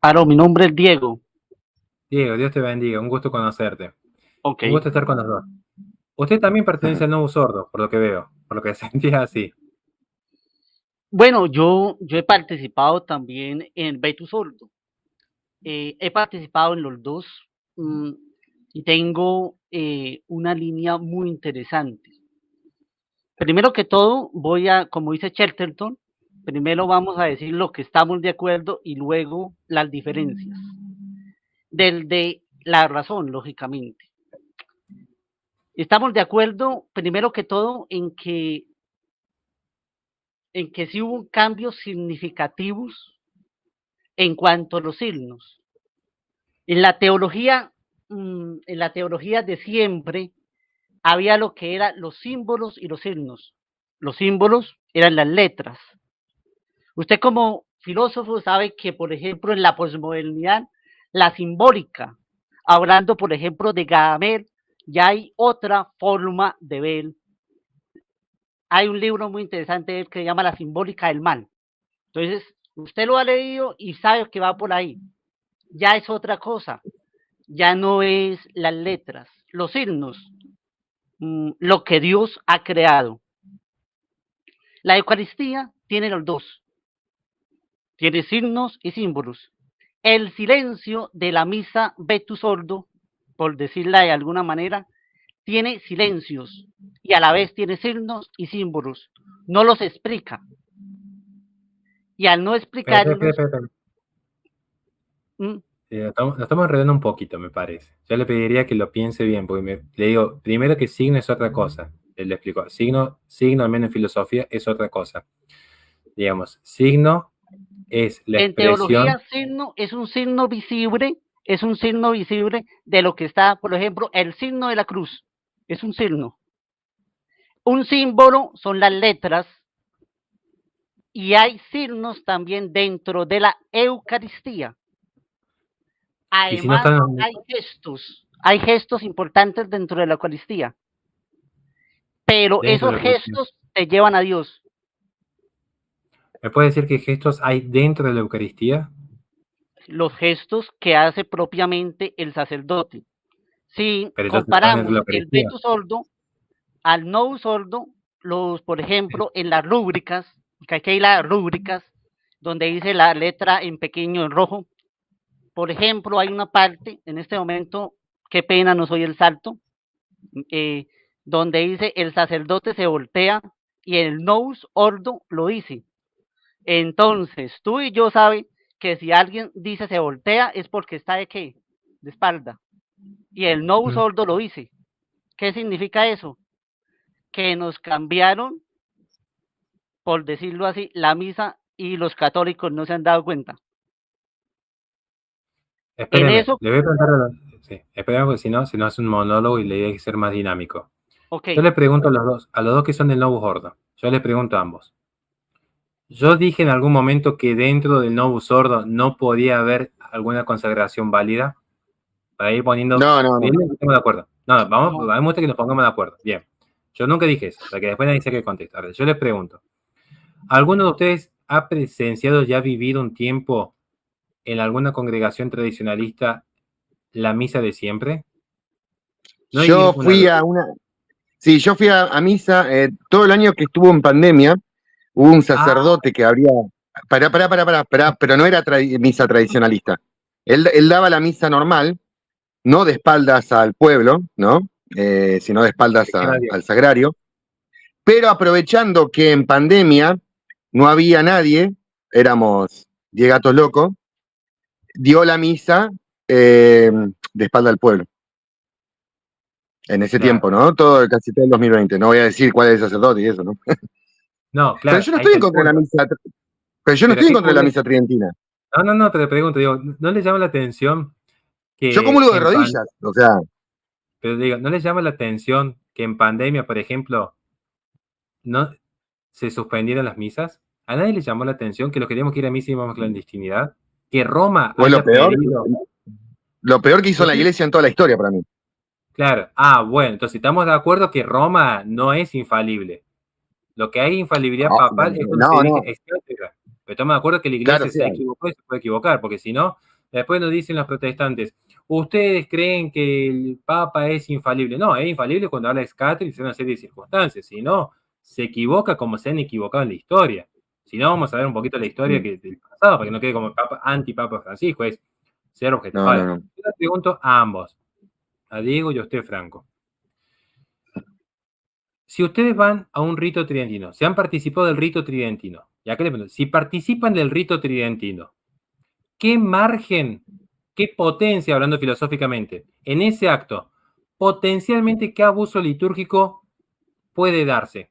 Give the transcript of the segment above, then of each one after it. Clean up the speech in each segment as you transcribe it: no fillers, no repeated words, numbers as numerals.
Aló, mi nombre es Diego. Diego, Dios te bendiga, un gusto conocerte. Ok. Un gusto estar con los dos. Usted también pertenece al nuevo sordo, por lo que veo, por lo que sentía así. Bueno, yo he participado también en Ve tu Sordo. He participado en los dos mm, y tengo una línea muy interesante. Primero que todo, como dice Chesterton, primero vamos a decir lo que estamos de acuerdo y luego las diferencias. Del de la razón, lógicamente. Estamos de acuerdo, primero que todo, en que sí hubo cambios significativos en cuanto a los signos. En la teología, en la teología de siempre, había lo que eran los símbolos y los signos. Los símbolos eran las letras. Usted como filósofo sabe que, por ejemplo, en la posmodernidad, la simbólica, hablando, por ejemplo, de Gadamer, ya hay otra forma de ver. Hay un libro muy interesante que se llama La simbólica del mal. Entonces, usted lo ha leído y sabe que va por ahí. Ya es otra cosa. Ya no es las letras, los signos, lo que Dios ha creado. La Eucaristía tiene los dos, tiene signos y símbolos. El silencio de la misa Vetus Ordo, por decirla de alguna manera, tiene silencios y a la vez tiene signos y símbolos. No los explica. Y al no explicarlos, Espera. mm, Nos estamos enredando un poquito, me parece. Yo le pediría que lo piense bien, porque le digo, primero que signo es otra cosa. Él le explicó, signo, al menos en filosofía, es otra cosa. Digamos, signo es la en teología, expresión. signo es un signo visible de lo que está, por ejemplo, el signo de la cruz. Es un signo. Un símbolo son las letras y hay signos también dentro de la Eucaristía. Y si no Además, están, hay gestos importantes dentro de la Eucaristía, pero dentro de esos la Eucaristía. gestos te llevan a Dios. ¿Me puede decir qué gestos hay dentro de la Eucaristía? Los gestos que hace propiamente el sacerdote. Si Pero ellos están dentro de la comparamos el Eucaristía. vetus sordo al no sordo, por ejemplo, en las rúbricas, que aquí hay las rúbricas, donde dice la letra en pequeño en rojo. Por ejemplo, hay una parte, en este momento, qué pena, no soy el salto, eh, donde dice el sacerdote se voltea y el nous ordo lo dice. Entonces, tú y yo sabes que si alguien dice se voltea es porque está de qué? De espalda. Y el nous Mm. ordo lo dice. ¿Qué significa eso? Que nos cambiaron, por decirlo así, la misa y los católicos no se han dado cuenta. En Espéreme, eso, le voy a preguntar sí, espéreme porque si no, se nos hace un monólogo y le hay que ser más dinámico. ok, Yo le pregunto a los dos que son del Novus Ordo. Yo les pregunto a ambos. Yo dije en algún momento que dentro del Novus Ordo no podía haber alguna consagración válida para ir poniendo. No, no, no. Bien, estamos de acuerdo. No, vamos, no, a mí me gusta que nos pongamos de acuerdo. Bien. Yo nunca dije eso, para que después nadie sepa qué contestar. Yo les pregunto. ¿Alguno de ustedes ha presenciado ya vivido un tiempo en alguna congregación tradicionalista la misa de siempre? No ir Yo una fui vez. a una, sí, yo fui a misa todo el año que estuvo en pandemia. Hubo un Ah, sacerdote que habría, pero no era misa tradicionalista. Él daba la misa normal, no de espaldas al pueblo, ¿no? Sino de espaldas que era Dios. al sagrario. Pero aprovechando que en pandemia no había nadie, éramos 10 gatos locos, dio la misa de espalda al pueblo. En ese Claro. tiempo, ¿no? Casi todo el 2020. No voy a decir cuál es el sacerdote y eso, ¿no? No, Pero claro, yo no ahí estoy está en el contra de la punto. misa, pero yo no Pero estoy en qué contra de la curioso. misa tridentina. No, pero te pregunto, digo, ¿no les llama la atención Yo que comulgo de rodillas, o sea, pero digo, ¿no les llama la atención que en pandemia, por ejemplo, no se suspendieron las misas? ¿A nadie le llamó la atención que los queríamos que ir a misa y íbamos a clandestinidad? Que Roma fue haya pedido. lo peor que hizo la Usted- iglesia en toda la historia para mí. Claro, bueno, entonces estamos de acuerdo que Roma no es infalible. Lo que hay infalibilidad No, papal es cuando se no, dirige no. extraordinaria. Pero estamos de acuerdo que la iglesia Claro, sí. se equivocó y se puede equivocar, porque si no, después nos dicen los protestantes, ustedes creen que el Papa es infalible. No, es infalible cuando habla de Scatri y una serie de circunstancias. Si no, se equivoca como se han equivocado en la historia. Si no, vamos a ver un poquito la historia del pasado, para que no quede como Papa, anti-Papa Francisco, es ser objetivo. No, Ahora, no, no. yo les pregunto a ambos, a Diego y a usted, Franco. Si ustedes van a un rito tridentino, si han participado del rito tridentino, y acá les pregunto, si participan del rito tridentino, ¿qué margen, qué potencia, hablando filosóficamente, en ese acto, potencialmente qué abuso litúrgico puede darse?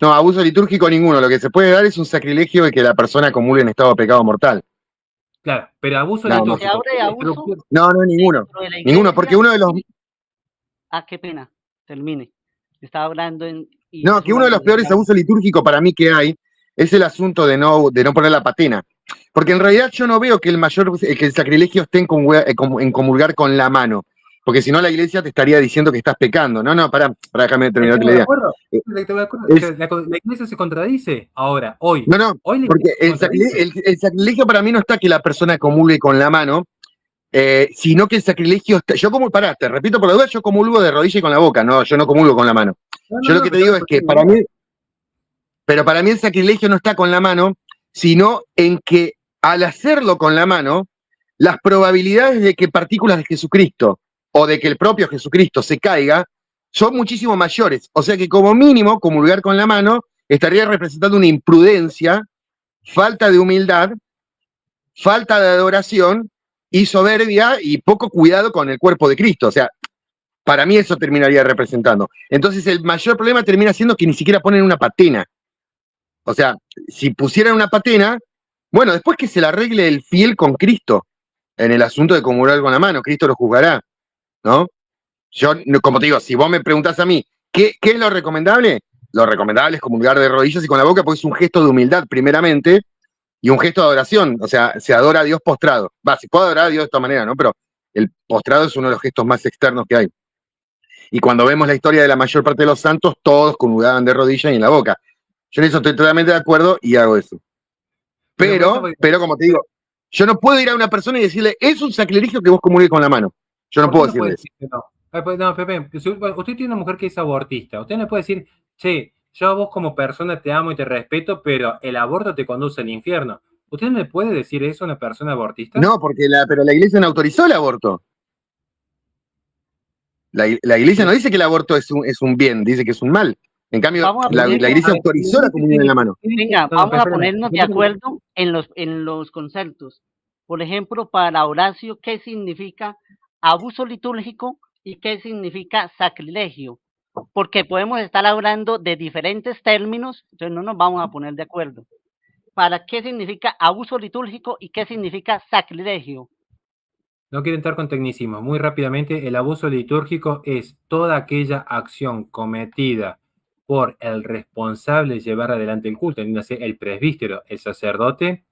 No, abuso litúrgico ninguno. Lo que se puede dar es un sacrilegio de que la persona comulgue en estado de pecado mortal. Claro, pero abuso Nada más. Se litúrgico. abre abuso No, ninguno. dentro de la Ninguno, porque iglesia. uno de los. Ah, qué pena. Termine. Estaba hablando y No, es que una uno de los peores pregunta. abusos litúrgicos para mí que hay es el asunto de no poner la patena. Porque en realidad yo no veo que el sacrilegio esté en comulgar con la mano. Porque si no, la iglesia te estaría diciendo que estás pecando. No, para déjame terminar la idea. La iglesia se contradice ahora, hoy. No, Hoy la porque iglesia se contradice. el sacrilegio para mí no está que la persona comulgue con la mano, sino que el sacrilegio está. Te repito por la duda, yo comulgo de rodilla y con la boca, no, yo no comulgo con la mano. Yo lo que te digo es que para mí el sacrilegio no está con la mano, sino en que al hacerlo con la mano, las probabilidades de que partículas de Jesucristo o de que el propio Jesucristo se caiga son muchísimo mayores. O sea que como mínimo, comulgar con la mano estaría representando una imprudencia, falta de humildad, falta de adoración y soberbia y poco cuidado con el cuerpo de Cristo. O sea, para mí eso terminaría representando. Entonces el mayor problema termina siendo que ni siquiera ponen una patena. O sea, si pusieran una patena, bueno, después que se la arregle el fiel con Cristo en el asunto de comulgar con la mano, Cristo lo juzgará, ¿no? Yo, como te digo, si vos me preguntás a mí, ¿qué es lo recomendable? Lo recomendable es comulgar de rodillas y con la boca porque es un gesto de humildad, primeramente, y un gesto de adoración. O sea, se adora a Dios postrado. Se puede adorar a Dios de esta manera, ¿no? Pero el postrado es uno de los gestos más externos que hay. Y cuando vemos la historia de la mayor parte de los santos, todos comulgaban de rodillas y en la boca. Yo en eso estoy totalmente de acuerdo y hago eso. Pero como te digo, yo no puedo ir a una persona y decirle, es un sacrilegio que vos comulgues con la mano. Yo no puedo decirle eso. No, Pepe, usted tiene una mujer que es abortista. Usted no puede decir, che, yo a vos como persona te amo y te respeto, pero el aborto te conduce al infierno. ¿Usted no le puede decir eso a una persona abortista? No, pero la iglesia no autorizó el aborto. La iglesia no dice que el aborto es un bien, dice que es un mal. En cambio, la iglesia autorizó la comunión en la mano. Venga, vamos a ponernos de acuerdo en los conceptos. Por ejemplo, para Horacio, ¿qué significa abuso litúrgico y qué significa sacrilegio? Porque podemos estar hablando de diferentes términos, entonces no nos vamos a poner de acuerdo. ¿Para qué significa abuso litúrgico y qué significa sacrilegio? No quiero entrar con tecnicismo. Muy rápidamente, el abuso litúrgico es toda aquella acción cometida por el responsable de llevar adelante el culto, el presbítero, el sacerdote,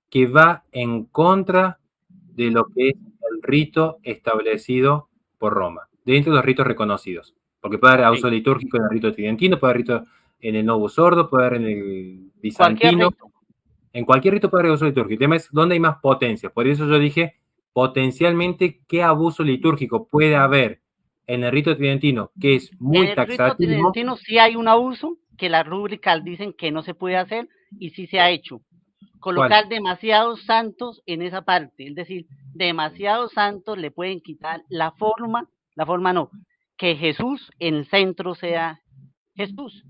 que va en contra de lo que es el rito establecido por Roma, dentro de los ritos reconocidos. Porque puede haber abuso litúrgico en el rito tridentino, puede haber rito en el Novus Ordo, puede haber en el bizantino. En cualquier rito puede haber abuso litúrgico. El tema es dónde hay más potencia. Por eso yo dije, potencialmente, ¿qué abuso litúrgico puede haber en el rito tridentino? Que es muy taxativo. En el rito tridentino sí hay un abuso que las rúbricas dicen que no se puede hacer y sí se ha hecho. Colocar demasiados santos en esa parte, es decir, demasiados santos le pueden quitar la forma no, que Jesús en el centro sea Jesús.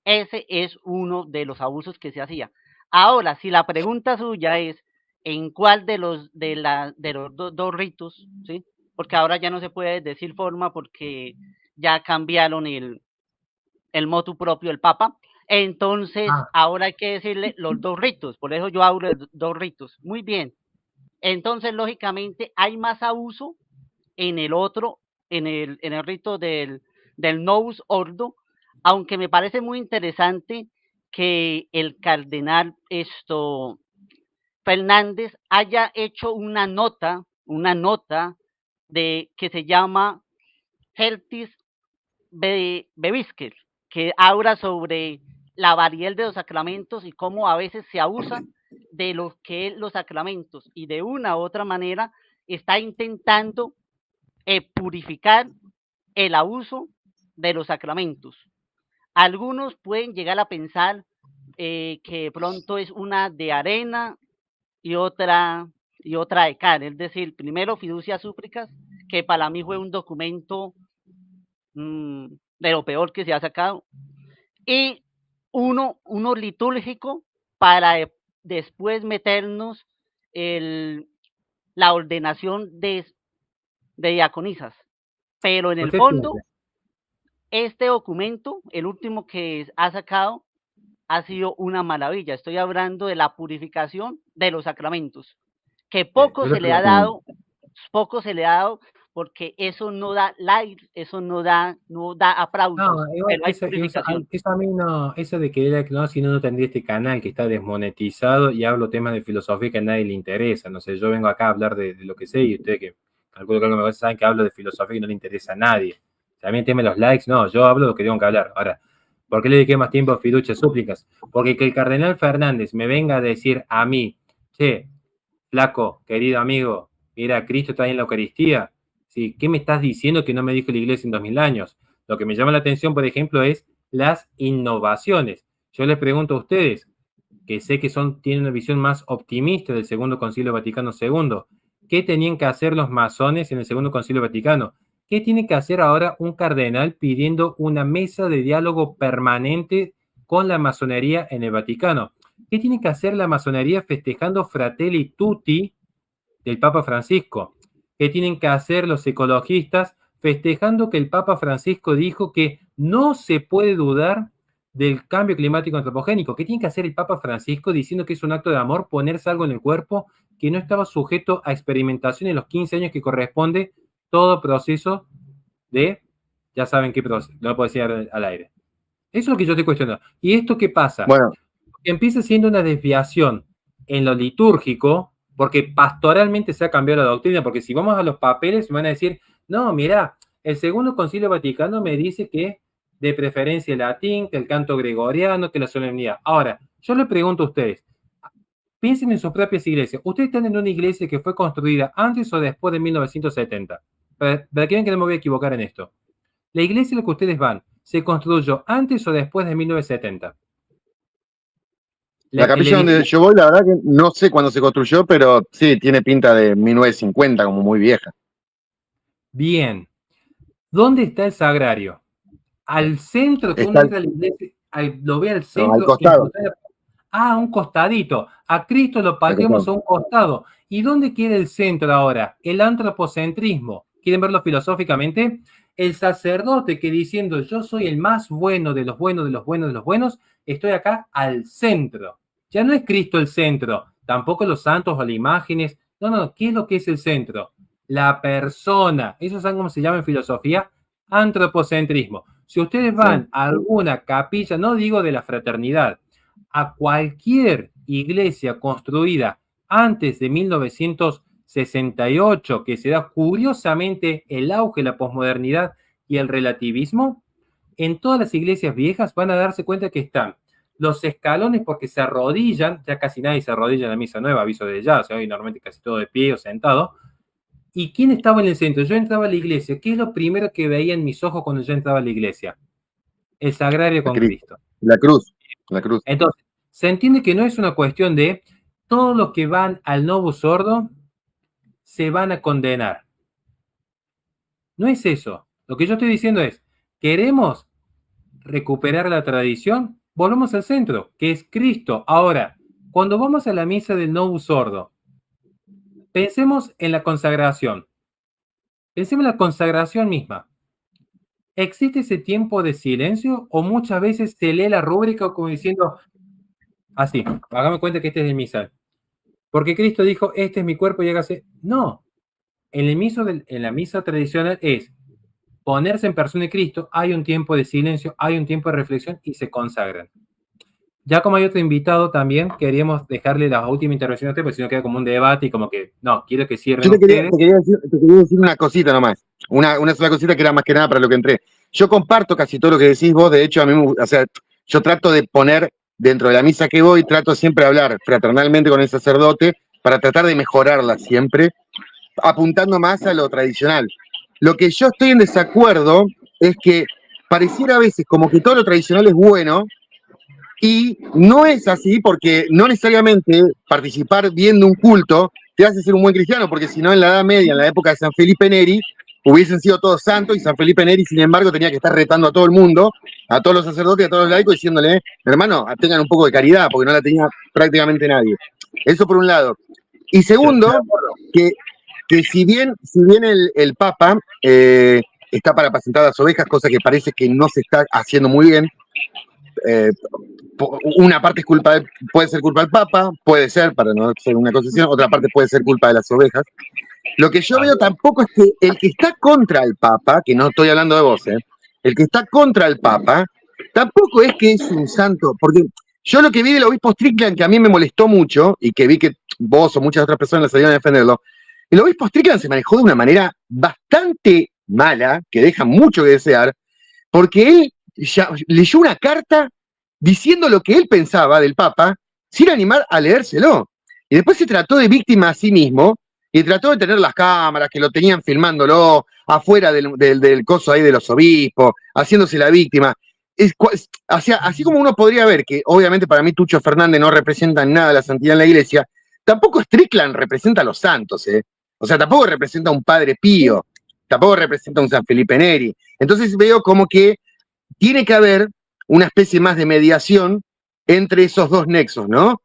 Ese es uno de los abusos que se hacía. Ahora, si la pregunta suya es en cuál de los dos ritos, ¿sí? Porque ahora ya no se puede decir forma porque ya cambiaron el motu propio del Papa. Entonces, ahora hay que decirle los dos ritos, por eso yo hablo de dos ritos. Muy bien. Entonces, lógicamente, hay más abuso en el otro, en el rito del Novus Ordo, aunque me parece muy interesante que el cardenal Fernández haya hecho una nota de que se llama Heltis Bevisques, que habla sobre la variedad de los sacramentos y cómo a veces se abusa de lo que es los sacramentos y de una u otra manera está intentando purificar el abuso de los sacramentos. Algunos pueden llegar a pensar que de pronto es una de arena y otra de cal, es decir, primero Fiducia Súplicas, que para mí fue un documento de lo peor que se ha sacado, y uno litúrgico para después meternos la ordenación de diaconisas. Pero en el fondo, este documento, el último que ha sacado, ha sido una maravilla. Estoy hablando de la purificación de los sacramentos, que poco se le ha dado porque eso no da likes, eso no da aplausos. No, igual eso a mí no, eso de que no, si no tendría este canal que está desmonetizado y hablo temas de filosofía que a nadie le interesa. No sé, yo vengo acá a hablar de lo que sé y ustedes que calculo que algo me saben que hablo de filosofía y no le interesa a nadie. También tema los likes, no, yo hablo de lo que tengo que hablar. Ahora, ¿por qué le dediqué más tiempo a Fiducia Súplicas? Porque que el cardenal Fernández me venga a decir a mí, che, flaco, querido amigo, mira, Cristo está ahí en la Eucaristía. ¿Sí? ¿Qué me estás diciendo que no me dijo la Iglesia en 2000 años? Lo que me llama la atención, por ejemplo, es las innovaciones. Yo les pregunto a ustedes, que sé que tienen una visión más optimista del Segundo Concilio Vaticano II, ¿qué tenían que hacer los masones en el Segundo Concilio Vaticano? ¿Qué tiene que hacer ahora un cardenal pidiendo una mesa de diálogo permanente con la masonería en el Vaticano? ¿Qué tiene que hacer la masonería festejando Fratelli Tutti del Papa Francisco? ¿Qué tienen que hacer los ecologistas festejando que el Papa Francisco dijo que no se puede dudar del cambio climático antropogénico? ¿Qué tiene que hacer el Papa Francisco diciendo que es un acto de amor ponerse algo en el cuerpo que no estaba sujeto a experimentación en los 15 años que corresponde todo proceso de, ya saben qué proceso, no lo puedo decir al aire? Eso es lo que yo estoy cuestionando. ¿Y esto qué pasa? Bueno, empieza siendo una desviación en lo litúrgico, porque pastoralmente se ha cambiado la doctrina, porque si vamos a los papeles me van a decir, no, mira, el Segundo Concilio Vaticano me dice que de preferencia el latín, que el canto gregoriano, que la solemnidad. Ahora, yo le pregunto a ustedes, piensen en sus propias iglesias. Ustedes están en una iglesia que fue construida antes o después de 1970. Para que vean que no me voy a equivocar en esto. La iglesia a la que ustedes van, ¿se construyó antes o después de 1970? La capilla donde yo voy, la verdad que no sé cuándo se construyó, pero sí, tiene pinta de 1950, como muy vieja. Bien. ¿Dónde está el sagrario? Al centro, que uno entra a la iglesia, lo ve al centro. No, al costado. Un costadito. A Cristo lo pateamos a un costado. ¿Y dónde queda el centro ahora? El antropocentrismo. ¿Quieren verlo filosóficamente? El sacerdote que diciendo yo soy el más bueno de los buenos, de los buenos, de los buenos, estoy acá al centro. Ya no es Cristo el centro, tampoco los santos o las imágenes. No, ¿qué es lo que es el centro? La persona. ¿Eso saben cómo se llama en filosofía? Antropocentrismo. Si ustedes van a alguna capilla, no digo de la fraternidad, a cualquier iglesia construida antes de 1968, que se da curiosamente el auge de la posmodernidad y el relativismo, en todas las iglesias viejas van a darse cuenta que están los escalones porque se arrodillan, ya casi nadie se arrodilla en la misa nueva, aviso de ya, o sea, hoy normalmente casi todo de pie o sentado. ¿Y quién estaba en el centro? Yo entraba a la iglesia. ¿Qué es lo primero que veía en mis ojos cuando yo entraba a la iglesia? El sagrario con Cristo. La cruz. Entonces, se entiende que no es una cuestión de todos los que van al Novus Ordo se van a condenar. No es eso. Lo que yo estoy diciendo es, ¿queremos recuperar la tradición? Volvemos al centro, que es Cristo. Ahora, cuando vamos a la misa del Novus Ordo, pensemos en la consagración. Pensemos en la consagración misma. ¿Existe ese tiempo de silencio o muchas veces se lee la rúbrica como diciendo, así, hágame cuenta que este es el misal? Porque Cristo dijo, este es mi cuerpo y hágase. No. En la misa tradicional es ponerse en persona de Cristo, hay un tiempo de silencio, hay un tiempo de reflexión y se consagran. Ya como hay otro invitado también, queríamos dejarle la última intervención a usted, porque si no queda como un debate y como que, no, quiero que cierren Yo te ustedes. quería decir una cosita nomás, una sola cosita que era más que nada para lo que entré. Yo comparto casi todo lo que decís vos, de hecho, a mí, o sea, yo trato de poner dentro de la misa que voy, trato siempre de hablar fraternalmente con el sacerdote para tratar de mejorarla siempre, apuntando más a lo tradicional. Lo que yo estoy en desacuerdo es que pareciera a veces como que todo lo tradicional es bueno, y no es así, porque no necesariamente participar viendo un culto te hace ser un buen cristiano, porque si no, en la Edad Media, en la época de San Felipe Neri, hubiesen sido todos santos, y San Felipe Neri, sin embargo, tenía que estar retando a todo el mundo, a todos los sacerdotes, a todos los laicos, diciéndole, hermano, tengan un poco de caridad, porque no la tenía prácticamente nadie. Eso por un lado. Y segundo, que si bien el Papa está para apacentar las ovejas, cosa que parece que no se está haciendo muy bien, una parte es puede ser culpa del Papa, puede ser, para no ser una concesión, otra parte puede ser culpa de las ovejas. Lo que yo veo tampoco es que el que está contra el Papa, que no estoy hablando de vos, el que está contra el Papa, tampoco es que es un santo, porque yo lo que vi del obispo Strickland, que a mí me molestó mucho, y que vi que vos o muchas otras personas salieron a defenderlo, el obispo Strickland se manejó de una manera bastante mala, que deja mucho que desear, porque él ya leyó una carta diciendo lo que él pensaba del Papa, sin animar a leérselo. Y después se trató de víctima a sí mismo, y trató de tener las cámaras que lo tenían filmándolo afuera del coso ahí de los obispos, haciéndose la víctima. Así como uno podría ver que, obviamente, para mí Tucho Fernández no representa nada la santidad en la iglesia, tampoco Strickland representa a los santos, ¿eh? O sea, tampoco representa a un Padre Pío, tampoco representa a un San Felipe Neri. Entonces veo como que tiene que haber una especie más de mediación entre esos dos nexos, ¿no?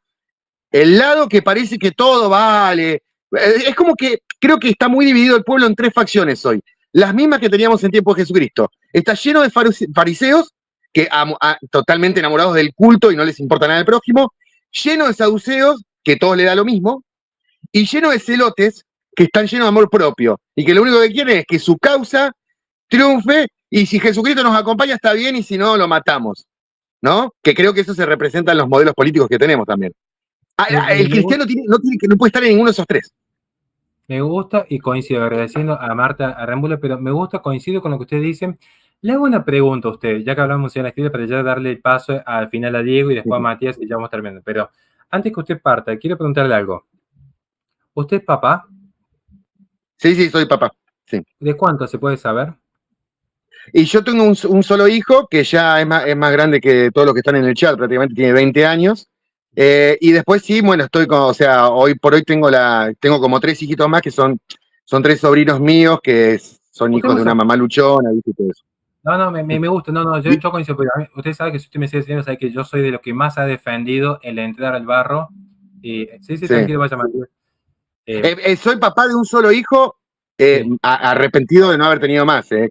El lado que parece que todo vale. Es como que creo que está muy dividido el pueblo en tres facciones hoy. Las mismas que teníamos en tiempo de Jesucristo. Está lleno de fariseos que totalmente enamorados del culto y no les importa nada del prójimo. Lleno de saduceos, que todos le da lo mismo. Y lleno de celotes, que están llenos de amor propio. Y que lo único que quieren es que su causa triunfe, y si Jesucristo nos acompaña está bien, y si no, lo matamos, ¿no? Que creo que eso se representa en los modelos políticos que tenemos también. El cristiano no puede estar en ninguno de esos tres. Me gusta y coincido, agradeciendo a Marta Arrámbula, pero me gusta, coincido con lo que ustedes dicen. Le hago una pregunta a usted, ya que hablamos de la escritura, para ya darle el paso al final a Diego y después a Matías, y ya vamos terminando. Pero antes que usted parta, quiero preguntarle algo. ¿Usted es papá? Sí, soy papá. Sí. ¿De cuánto se puede saber? Y yo tengo un solo hijo, que ya es más grande que todos los que están en el chat, prácticamente tiene 20 años. Y después sí, bueno, hoy por hoy tengo como 3 hijitos más, que son 3 sobrinos míos, que son hijos de una mamá luchona, ¿viste? Todo eso. No, me gusta, yo coincido, pero usted sabe que si usted me sigue diciendo, sabe que yo soy de los que más ha defendido el entrar al barro. Sí, tranquilo, vaya, Matías. Soy papá de un solo hijo, arrepentido de no haber tenido más, que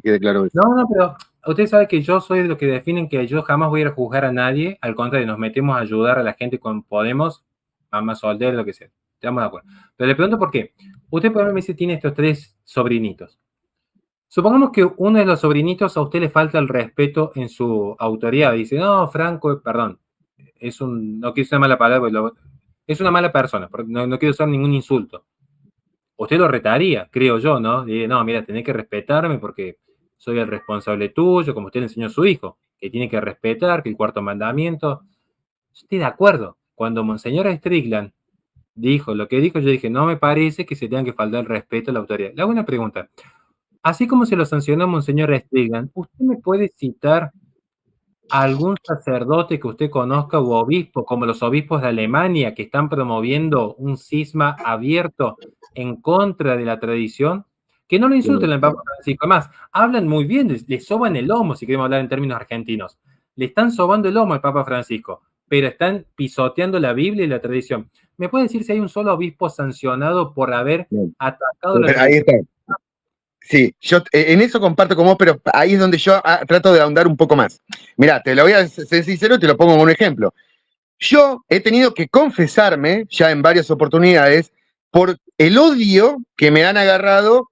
quede claro eso. No, pero usted sabe que yo soy de los que definen que yo jamás voy a ir a juzgar a nadie, al contrario, nos metemos a ayudar a la gente cuando podemos, mamá soltera, lo que sea, estamos de acuerdo. Pero le pregunto por qué. Usted, por ejemplo, me dice, tiene estos 3 sobrinitos. Supongamos que uno de los sobrinitos a usted le falta el respeto en su autoridad. Dice, no, Franco, perdón, no quiero usar mala palabra, es una mala persona, no quiero usar ningún insulto. Usted lo retaría, creo yo, ¿no? Dice, no, mira, tenés que respetarme porque soy el responsable tuyo, como usted le enseñó a su hijo, que tiene que respetar, que el 4º mandamiento. Yo estoy de acuerdo. Cuando Monseñor Strickland dijo lo que dijo, yo dije, no me parece que se tenga que faltar el respeto a la autoridad. Le hago una pregunta. Así como se lo sancionó Monseñor Strickland, ¿usted me puede citar algún sacerdote que usted conozca u obispo, como los obispos de Alemania, que están promoviendo un cisma abierto en contra de la tradición? Que no lo insulten al Papa Francisco. Además, hablan muy bien, le soban el lomo, si queremos hablar en términos argentinos. Le están sobando el lomo al Papa Francisco, pero están pisoteando la Biblia y la tradición. ¿Me puede decir si hay un solo obispo sancionado por haber atacado la tradición? Ahí está. Sí, yo en eso comparto con vos, pero ahí es donde yo trato de ahondar un poco más. Mirá, te lo voy a ser sincero y te lo pongo como un ejemplo. Yo he tenido que confesarme ya en varias oportunidades por el odio que me han agarrado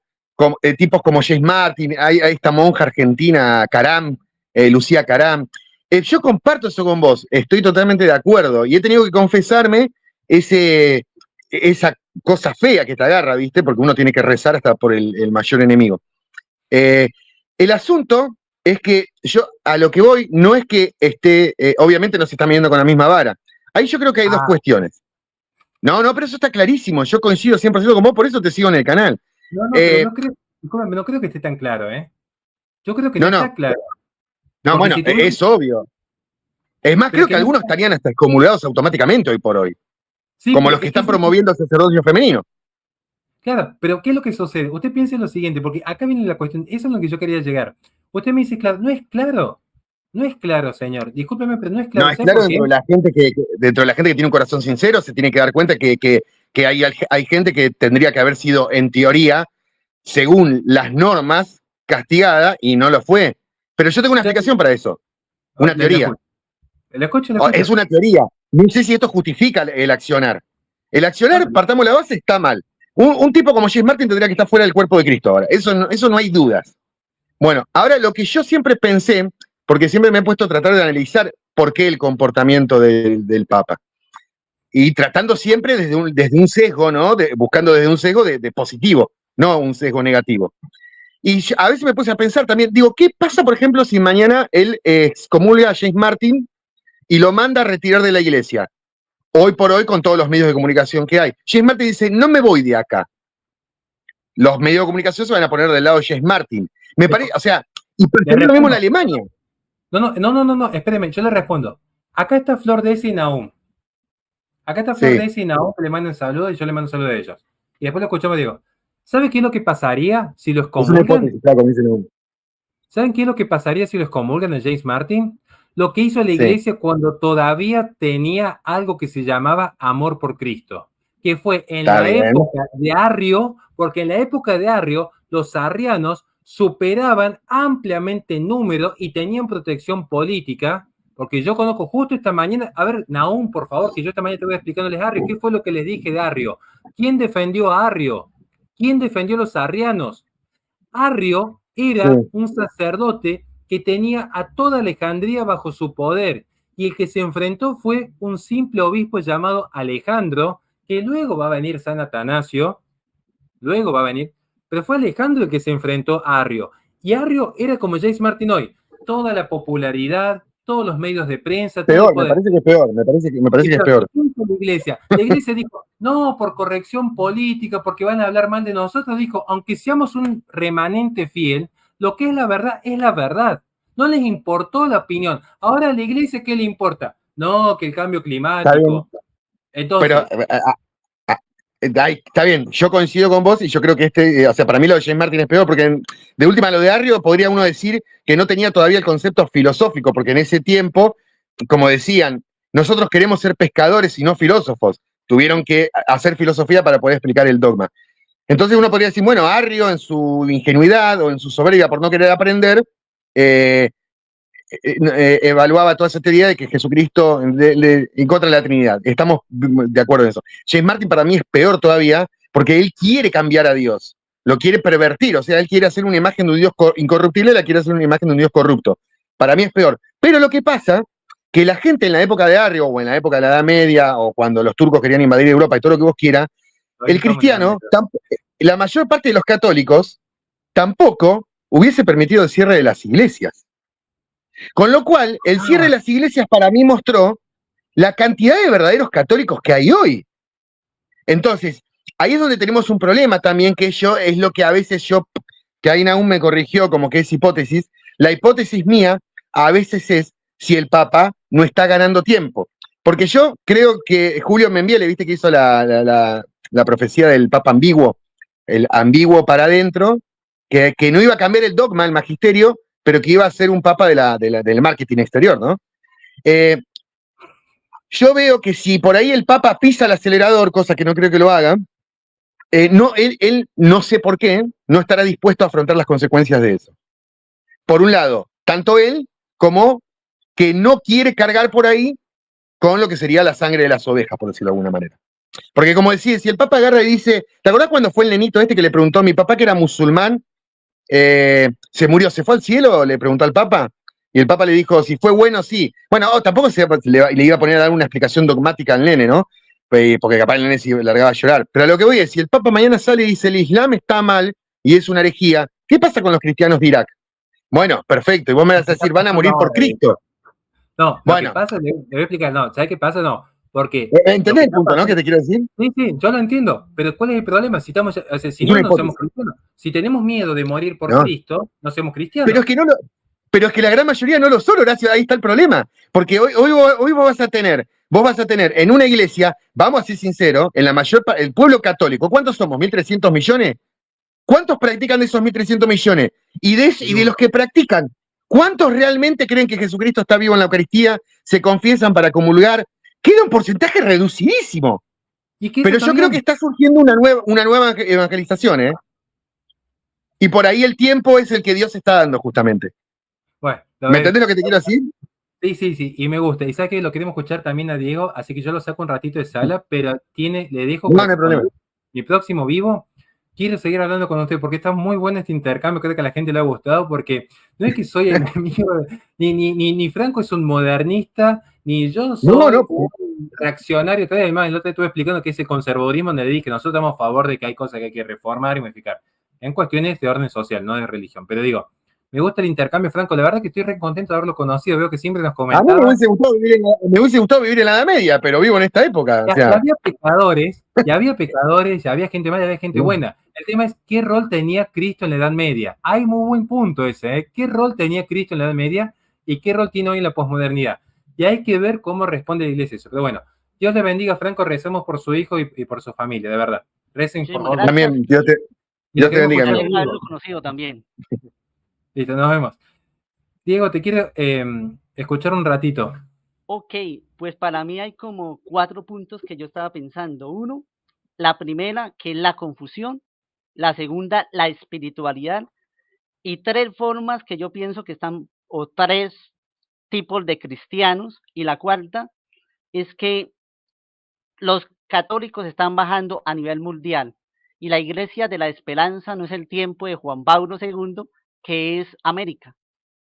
tipos como James Martin, hay esta monja argentina, Caram, Lucía Caram. Yo comparto eso con vos, estoy totalmente de acuerdo, y he tenido que confesarme esa cosa fea que te agarra, ¿viste? Porque uno tiene que rezar hasta por el mayor enemigo. El asunto es que yo a lo que voy no es que esté, obviamente no se está midiendo con la misma vara. Ahí yo creo que hay dos cuestiones. No, pero eso está clarísimo. Yo coincido 100% con vos, por eso te sigo en el canal. Pero no creo que esté tan claro, ¿eh? Yo creo que no está claro. No, bueno, es obvio. Es más, creo que algunos estarían hasta excomulgados automáticamente hoy por hoy. Sí, como los que están promoviendo el sacerdocio femenino. Claro, pero ¿qué es lo que sucede? Usted piensa en lo siguiente, porque acá viene la cuestión, eso es lo que yo quería llegar. Usted me dice, claro, no es claro. No es claro, señor. Discúlpeme, pero no es claro. No, es claro dentro de la gente que tiene un corazón sincero, se tiene que dar cuenta que hay gente que tendría que haber sido, en teoría, según las normas, castigada y no lo fue. Pero yo tengo una explicación para eso. Una teoría. Le escucho. Es una teoría. No sé si esto justifica el accionar. El accionar, partamos la base, está mal. Un tipo como James Martin tendría que estar fuera del cuerpo de Cristo ahora. Eso no hay dudas. Bueno, ahora lo que yo siempre pensé, porque siempre me he puesto a tratar de analizar por qué el comportamiento del Papa. Y tratando siempre desde un sesgo, ¿no? Buscando desde un sesgo de positivo, no un sesgo negativo. Y a veces me puse a pensar también, digo, ¿qué pasa, por ejemplo, si mañana él excomulga a James Martin y lo manda a retirar de la iglesia? Hoy por hoy, con todos los medios de comunicación que hay. James Martin dice, no me voy de acá. Los medios de comunicación se van a poner del lado de James Martin. Me parece, o sea, y lo mismo en Alemania. No, espéreme, yo le respondo. Acá está Flor de y Nahum. Acá está Flor de y Nahum, que le mandan saludos y yo le mando saludos a ellos. Y después lo escuchamos y digo, ¿sabe qué es lo que pasaría si los excomulgan? ¿Saben qué es lo que pasaría si los excomulgan a James Martin? Lo que hizo la iglesia cuando todavía tenía algo que se llamaba amor por Cristo, que fue en la época de Arrio, porque en la época de Arrio los arrianos superaban ampliamente en número y tenían protección política, porque yo conozco justo esta mañana, a ver, Nahum, por favor, que yo esta mañana te voy explicándoles a Arrio, ¿qué fue lo que les dije de Arrio? ¿Quién defendió a Arrio? ¿Quién defendió a los arrianos? Arrio era un sacerdote que tenía a toda Alejandría bajo su poder, y el que se enfrentó fue un simple obispo llamado Alejandro, que luego va a venir San Atanasio, pero fue Alejandro el que se enfrentó a Arrio, y Arrio era como James Martin hoy, toda la popularidad, todos los medios de prensa, todo el poder. Me parece que es peor. La iglesia dijo, no, por corrección política, porque van a hablar mal de nosotros, dijo, aunque seamos un remanente fiel, lo que es la verdad. No les importó la opinión. Ahora a la iglesia, ¿qué le importa? No, que el cambio climático. Entonces, pero está bien, yo coincido con vos y yo creo que o sea, para mí lo de James Martin es peor, porque de última lo de Arrio podría uno decir que no tenía todavía el concepto filosófico, porque en ese tiempo, como decían, nosotros queremos ser pescadores y no filósofos. Tuvieron que hacer filosofía para poder explicar el dogma. Entonces uno podría decir, bueno, Arrio en su ingenuidad o en su soberbia por no querer aprender, evaluaba toda esa teoría de que Jesucristo en contra de la Trinidad. Estamos de acuerdo en eso. James Martin para mí es peor todavía porque él quiere cambiar a Dios, lo quiere pervertir, o sea, él quiere hacer una imagen de un Dios incorruptible y la quiere hacer una imagen de un Dios corrupto. Para mí es peor. Pero lo que pasa, que la gente en la época de Arrio o en la época de la Edad Media o cuando los turcos querían invadir Europa y todo lo que vos quieras, el cristiano, la mayor parte de los católicos tampoco hubiese permitido el cierre de las iglesias. Con lo cual, el cierre de las iglesias para mí mostró la cantidad de verdaderos católicos que hay hoy. Entonces, ahí es donde tenemos un problema también, que es lo que a veces que ahí aún me corrigió como que es hipótesis. La hipótesis mía a veces es si el Papa no está ganando tiempo. Porque yo creo que Julio Membiele, viste que hizo la profecía del Papa ambiguo, el ambiguo para adentro, que no iba a cambiar el dogma, el magisterio, pero que iba a ser un papa del marketing exterior, ¿no? Yo veo que si por ahí el papa pisa el acelerador, cosa que no creo que lo haga, él no sé por qué, no estará dispuesto a afrontar las consecuencias de eso. Por un lado, tanto él como que no quiere cargar por ahí con lo que sería la sangre de las ovejas, por decirlo de alguna manera. Porque como decía, si el papa agarra y dice, ¿te acordás cuando fue el nenito este que le preguntó a mi papá que era musulmán? Se murió, ¿se fue al cielo? Le preguntó al Papa. Y el Papa le dijo, si fue bueno, sí. Bueno, tampoco le iba a poner a dar una explicación dogmática al nene, ¿no? Porque capaz el nene se largaba a llorar. Pero a lo que voy es, si el Papa mañana sale y dice, el Islam está mal y es una herejía, ¿qué pasa con los cristianos de Irak? Bueno, perfecto. Y vos me vas a decir, van a morir por Cristo. No, lo Bueno. que pasa, le voy a explicar, no, ¿sabes qué pasa? No, porque... ¿Entendés el punto, no? ¿Qué te quiero decir? Sí, sí, yo lo entiendo, pero ¿cuál es el problema? Si estamos, o sea, si Es no, una no somos hipótesis. cristianos. Si tenemos miedo de morir por No. Cristo, no somos cristianos. Pero es que no lo, pero es que la gran mayoría no lo son, Horacio, ahí está el problema. Porque hoy vos vas a tener en una iglesia, vamos a ser sinceros, en la el pueblo católico, ¿cuántos somos? ¿1.300 millones? ¿Cuántos practican de esos 1.300 millones? Y de los que practican, ¿cuántos realmente creen que Jesucristo está vivo en la Eucaristía? Se confiesan para comulgar. Queda un porcentaje reducidísimo. Pero yo creo que está surgiendo una nueva evangelización, ¿eh? Y por ahí el tiempo es el que Dios está dando, justamente. Bueno, ¿Me entendés lo que te quiero decir? Sí, sí, sí, y me gusta. Y sabes que lo queremos escuchar también a Diego, así que yo lo saco un ratito de sala, pero le dejo no hay problema. Mi próximo vivo. Quiero seguir hablando con usted porque está muy bueno este intercambio, creo que a la gente le ha gustado, porque no es que soy enemigo, ni Franco es un modernista, ni yo soy un reaccionario. Además, el otro día estuve explicando que ese conservadurismo donde dice que nosotros estamos a favor de que hay cosas que hay que reformar y modificar, en cuestiones de orden social, no de religión. Pero digo, me gusta el intercambio, Franco. La verdad que estoy re contento de haberlo conocido. Veo que siempre nos comentaba. A mí me hubiese gustado vivir en la Edad Media, pero vivo en esta época. O sea. Y había pecadores, ya había gente mala, había gente buena. El tema es qué rol tenía Cristo en la Edad Media. Hay muy buen punto ese, ¿eh? ¿Qué rol tenía Cristo en la Edad Media y qué rol tiene hoy en la posmodernidad? Y hay que ver cómo responde la iglesia eso. Pero bueno, Dios le bendiga, Franco. Recemos por su hijo y por su familia, de verdad. Recen por favor. También, Dios te bendiga. Haberlo conocido también. Listo, nos vemos. Diego, te quiero escuchar un ratito. Ok, pues para mí hay como 4 puntos que yo estaba pensando. Uno, la primera, que es la confusión. La segunda, la espiritualidad. Y 3 formas que yo pienso que están, o 3 tipos de cristianos. Y la cuarta es que los católicos están bajando a nivel mundial. Y la Iglesia de la Esperanza no es el tiempo de Juan Pablo II, que es América,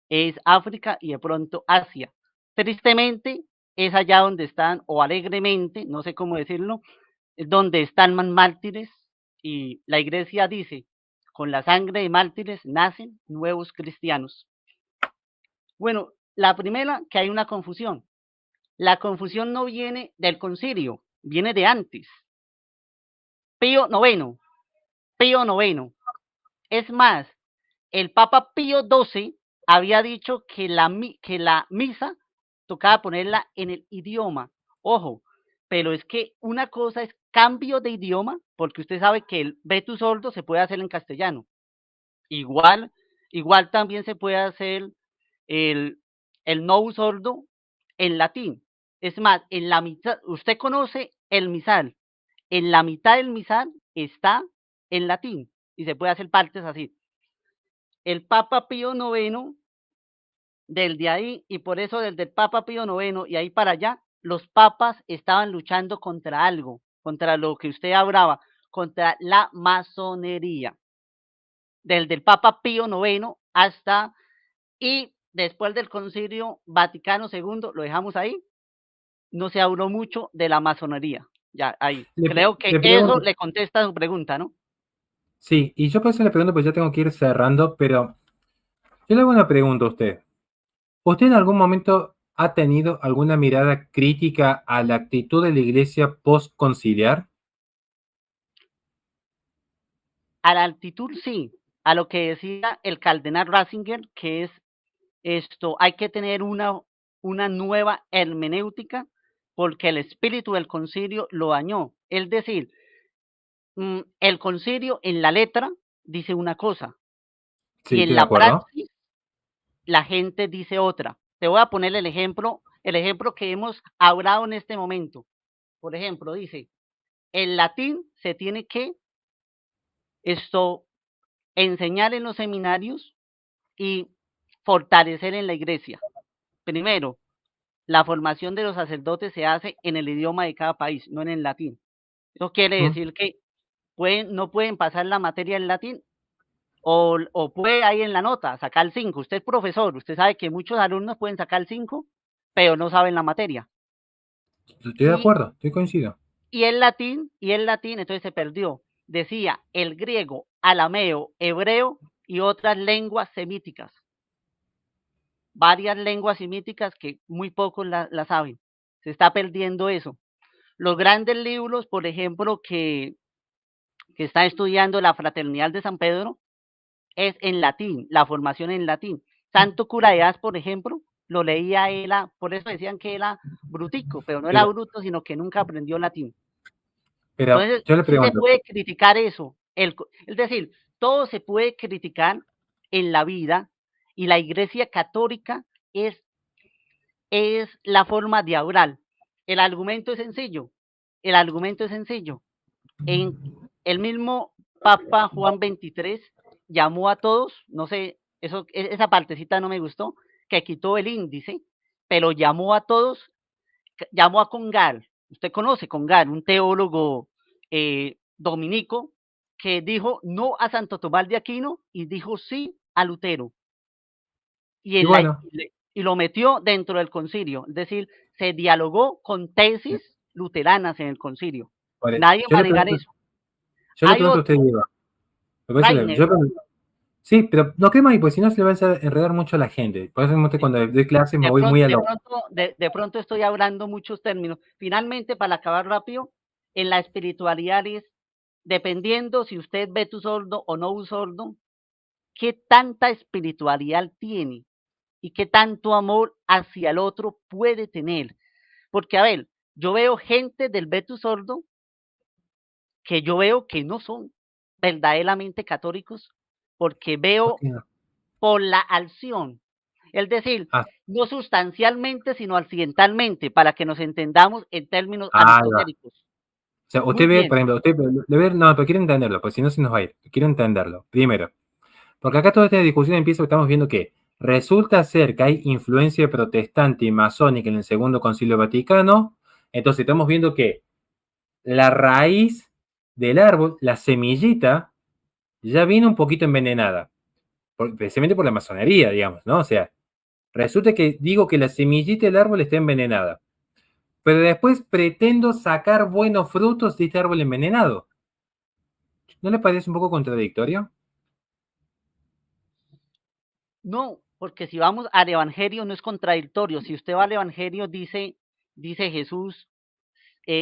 es África y de pronto Asia. Tristemente, es allá donde están, o alegremente, no sé cómo decirlo, es donde están más mártires, y la iglesia dice, con la sangre de mártires nacen nuevos cristianos. Bueno, la primera, que hay una confusión. La confusión no viene del concilio, viene de antes. Pío IX. Es más, el Papa Pío XII había dicho que la misa tocaba ponerla en el idioma. Ojo, pero es que una cosa es cambio de idioma, porque usted sabe que el ve tu sordo se puede hacer en castellano. Igual también se puede hacer el no sordo en latín. Es más, en la mitad, usted conoce el misal, en la mitad del misal está en latín y se puede hacer partes así. El Papa Pío IX, del de ahí, y por eso desde el Papa Pío IX y ahí para allá, los papas estaban luchando contra algo, contra lo que usted hablaba, contra la masonería. Desde el Papa Pío IX hasta, y después del Concilio Vaticano II, lo dejamos ahí, no se habló mucho de la masonería. Ya, ahí. Creo que eso le contesta a su pregunta, ¿no? Sí, y yo por eso le pregunto, pues ya tengo que ir cerrando, pero yo le hago una pregunta a usted. ¿Usted en algún momento ha tenido alguna mirada crítica a la actitud de la iglesia post-conciliar? A la actitud sí, a lo que decía el cardenal Ratzinger, que es esto, hay que tener una nueva hermenéutica porque el espíritu del concilio lo dañó. Es decir, el concilio en la letra dice una cosa Sí, y estoy en de la acuerdo. praxis la gente dice otra. Te voy a poner el ejemplo que hemos hablado en este momento. Por ejemplo, dice, el latín se tiene que enseñar en los seminarios y fortalecer en la iglesia. Primero, la formación de los sacerdotes se hace en el idioma de cada país, no en el latín. Eso quiere decir que no pueden pasar la materia en latín o puede ahí en la nota sacar el 5. Usted es profesor, usted sabe que muchos alumnos pueden sacar el 5, pero no saben la materia. Estoy de acuerdo, estoy coincido. Y el latín, entonces se perdió. Decía el griego, arameo, hebreo y otras lenguas semíticas. varias lenguas semíticas que muy pocos la saben. Se está perdiendo eso. Los grandes libros, por ejemplo, que está estudiando la Fraternidad de San Pedro, es en latín, la formación en latín. Santo Cura de Ars, por ejemplo, lo leía él, por eso decían que era brutico, pero no era bruto, sino que nunca aprendió latín. Pero Entonces, yo le sí se pregunto, puede criticar eso. Es decir, todo se puede criticar en la vida y la Iglesia Católica es la forma de hablar. El argumento es sencillo. El argumento es sencillo. En el mismo Papa Juan XXIII llamó a todos, no sé, esa partecita no me gustó, que quitó el índice, pero llamó a todos, llamó a Congal. Usted conoce Congal, un teólogo dominico, que dijo no a Santo Tomás de Aquino y dijo sí a Lutero. Y, bueno, y lo metió dentro del concilio, es decir, se dialogó con tesis luteranas en el concilio. Nadie va a negar eso. Yo le pregunto a usted, Diego. Rainer, Sí, pero no quema ahí, porque si no se le va a enredar mucho a la gente. Por eso cuando doy clases me voy muy a lo... De pronto estoy hablando muchos términos. Finalmente, para acabar rápido, en la espiritualidad es, dependiendo si usted ve tu sordo o no un sordo, qué tanta espiritualidad tiene y qué tanto amor hacia el otro puede tener. Porque, a ver, yo veo gente del Betu sordo que yo veo que no son verdaderamente católicos, porque veo por la acción, es decir, no sustancialmente, sino accidentalmente, para que nos entendamos en términos aristotéricos. O sea, usted ve, por ejemplo, no, pero quiero entenderlo, porque si no se nos va a ir. Quiero entenderlo. Primero, porque acá toda esta discusión empieza, estamos viendo que resulta ser que hay influencia protestante y masónica en el Segundo Concilio Vaticano. Entonces estamos viendo que la raíz del árbol, la semillita, ya viene un poquito envenenada. Precisamente por la masonería, digamos, ¿no? O sea, resulta que digo que la semillita del árbol está envenenada. Pero después pretendo sacar buenos frutos de este árbol envenenado. ¿No le parece un poco contradictorio? No, porque si vamos al Evangelio no es contradictorio. Si usted va al Evangelio, dice Jesús,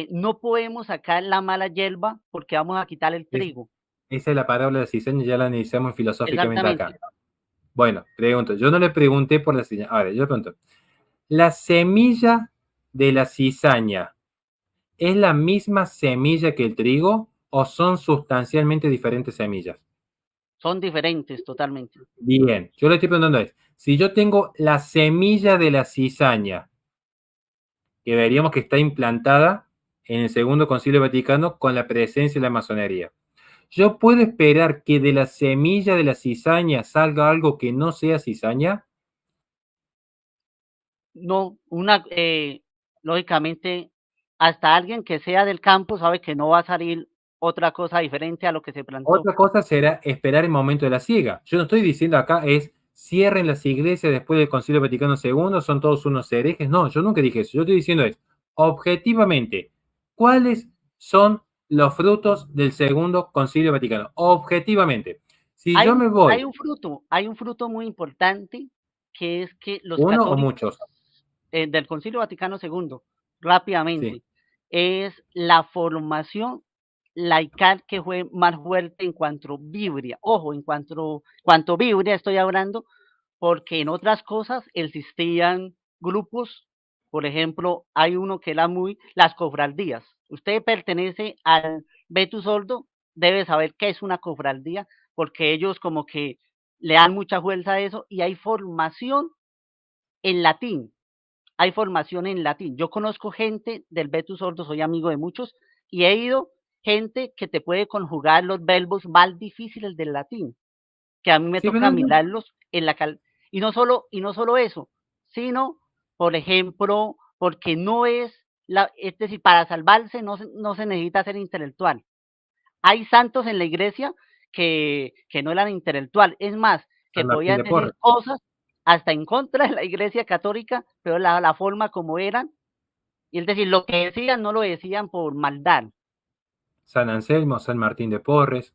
no podemos sacar la mala hierba porque vamos a quitar el trigo. Esa es la parábola de la cizaña, ya la analizamos filosóficamente acá. Bueno, pregunto, yo no le pregunté por la cizaña. Ahora, yo le pregunto, ¿la semilla de la cizaña es la misma semilla que el trigo o son sustancialmente diferentes semillas? Son diferentes totalmente. Bien, yo le estoy preguntando es, si yo tengo la semilla de la cizaña, que veríamos que está implantada en el Segundo Concilio Vaticano con la presencia de la masonería, ¿yo puedo esperar que de la semilla de la cizaña salga algo que no sea cizaña? No, lógicamente, hasta alguien que sea del campo sabe que no va a salir otra cosa diferente a lo que se plantó. Otra cosa será esperar el momento de la siega. Yo no estoy diciendo acá es cierren las iglesias después del Concilio Vaticano II, son todos unos herejes. No, yo nunca dije eso. Yo estoy diciendo es, objetivamente, ¿cuáles son los frutos del Segundo Concilio Vaticano? Objetivamente. Si yo me voy... Hay un fruto muy importante, que es que los ¿Uno católicos, o muchos? Del Concilio Vaticano II, rápidamente, Sí. es la formación laical que fue más fuerte en cuanto a Biblia. Ojo, en cuanto Biblia estoy hablando, porque en otras cosas existían grupos, por ejemplo, hay uno que era las cofradías. Usted pertenece al Betu Sordo, debe saber qué es una cofradía, porque ellos como que le dan mucha fuerza a eso y hay formación en latín. Hay formación en latín. Yo conozco gente del Betu Sordo, soy amigo de muchos, y he ido gente que te puede conjugar los verbos más difíciles del latín, que a mí me toca mirarlos en la y no solo eso, sino, por ejemplo, porque no es es decir, para salvarse no se necesita ser intelectual. Hay santos en la iglesia que no eran intelectual, es más, que podían decir cosas hasta en contra de la iglesia católica, pero la forma como eran, y es decir, lo que decían no lo decían por maldad. San Anselmo, San Martín de Porres.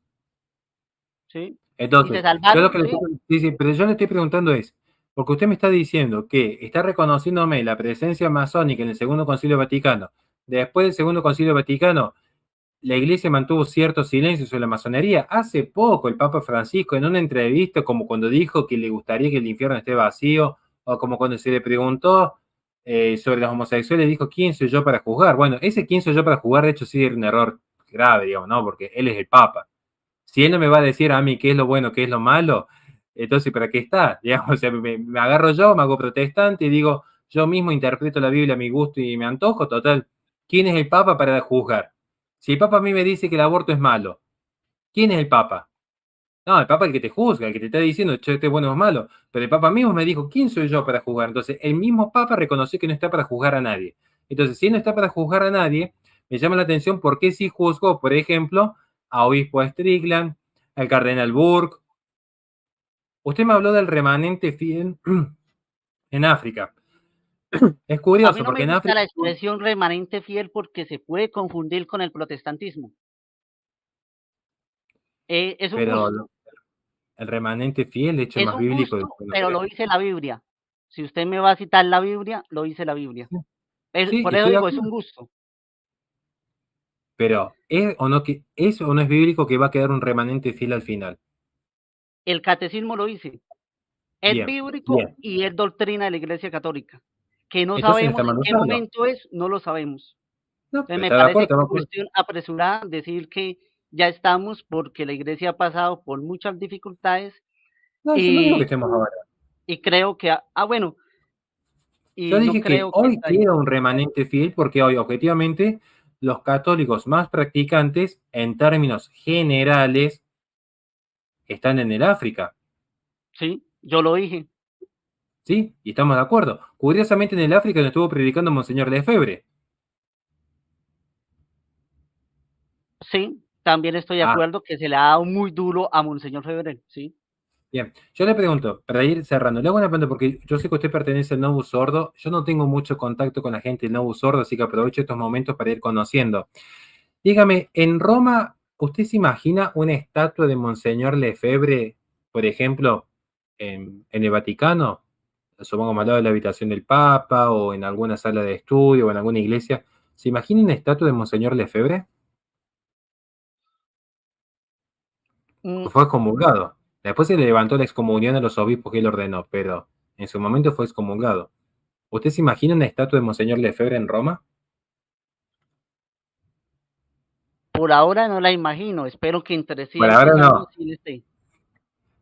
¿Sí? Entonces, salvaron, pero yo le estoy preguntando es, Porque usted me está diciendo que está reconociéndome la presencia masónica en el Segundo Concilio Vaticano. Después del Segundo Concilio Vaticano, la Iglesia mantuvo cierto silencio sobre la masonería. Hace poco el Papa Francisco, en una entrevista, como cuando dijo que le gustaría que el infierno esté vacío, o como cuando se le preguntó sobre los homosexuales, dijo, ¿quién soy yo para juzgar? Bueno, ese quién soy yo para juzgar, de hecho, sí era un error grave, digamos, ¿no? Porque él es el Papa. Si él no me va a decir a mí qué es lo bueno, qué es lo malo, entonces, ¿para qué está? Digamos, o sea, me agarro yo, me hago protestante y digo, yo mismo interpreto la Biblia a mi gusto y me antojo, total. ¿Quién es el Papa para juzgar? Si el Papa a mí me dice que el aborto es malo, ¿quién es el Papa? No, el Papa es el que te juzga, el que te está diciendo, che, este es bueno o es malo. Pero el Papa mismo me dijo, ¿quién soy yo para juzgar? Entonces, el mismo Papa reconoció que no está para juzgar a nadie. Entonces, si él no está para juzgar a nadie, me llama la atención por qué sí juzgó, por ejemplo, a obispo Strickland, al cardenal Burke. Usted me habló del remanente fiel en África. Es A mí curioso, no me porque en gusta África... la expresión remanente fiel porque se puede confundir con el protestantismo. Es un Pero gusto, el remanente fiel, de hecho, es es más un bíblico de lo gusto, que uno pero lo cree. dice la Biblia. Si usted me va a citar la Biblia, lo dice la Biblia. Sí, Por eso estoy de digo, es acuerdo. un gusto. Pero ¿es o no es bíblico que va a quedar un remanente fiel al final? El catecismo lo dice. Es Bien, bíblico bien. y es doctrina de la Iglesia Católica. Que no Entonces sabemos está en mal qué usarlo. momento es, no lo sabemos. No, Entonces pero me está de acuerdo, parece está que de es acuerdo. cuestión apresurada decir que ya estamos porque la Iglesia ha pasado por muchas dificultades No, yo no digo que y, estemos ahora. y creo que, bueno, Yo y no dije que creo que hoy está ahí. queda un remanente fiel porque hoy, objetivamente, los católicos más practicantes, en términos generales, están en el África. Sí, yo lo dije. ¿Sí? Y estamos de acuerdo. Curiosamente, en el África nos estuvo predicando Monseñor Lefebvre. Sí, también estoy de Ah, acuerdo que se le ha dado muy duro a Monseñor Febrero, sí. bien. Yo le pregunto, para ir cerrando, le hago una pregunta porque yo sé que usted pertenece al Novus Sordo. Yo no tengo mucho contacto con la gente del Novus Sordo, así que aprovecho estos momentos para ir conociendo. Dígame, en Roma, ¿usted se imagina una estatua de Monseñor Lefebvre, por ejemplo, en el Vaticano? Supongo al lado de la habitación del Papa o en alguna sala de estudio o en alguna iglesia. ¿Se imagina una estatua de Monseñor Lefebvre? Mm, Fue excomulgado. Después se le levantó la excomunión a los obispos que él ordenó, pero en su momento fue excomulgado. ¿Usted se imagina una estatua de Monseñor Lefebvre en Roma? por ahora no la imagino, espero que en Bueno, ahora 300 años no. sí esté.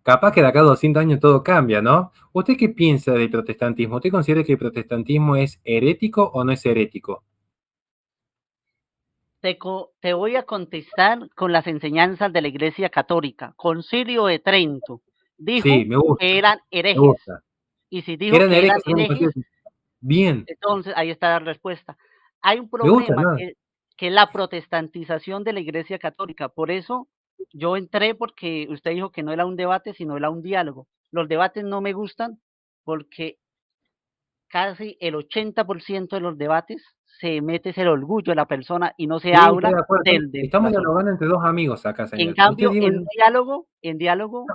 Capaz que de acá a 200 años todo cambia, ¿no? ¿Usted qué piensa del protestantismo? ¿Usted considera que el protestantismo es herético o no es herético? Te voy a contestar con las enseñanzas de la Iglesia Católica. Concilio de Trento Sí, dijo me que gusta, eran me herejes. gusta. Y si Que dijo eran que eran herejes en un herejes, concilio. Bien, entonces ahí está la respuesta. Hay un me gusta, problema ¿no? que es la protestantización de la Iglesia Católica. Por eso yo entré porque usted dijo que no era un debate, sino era un diálogo. Los debates no me gustan porque casi el 80% de los debates se mete el orgullo de la persona y no se Sí, estoy habla de acuerdo. del Estamos corazón. dialogando entre dos amigos acá, En señor. Usted cambio, dime, en diálogo,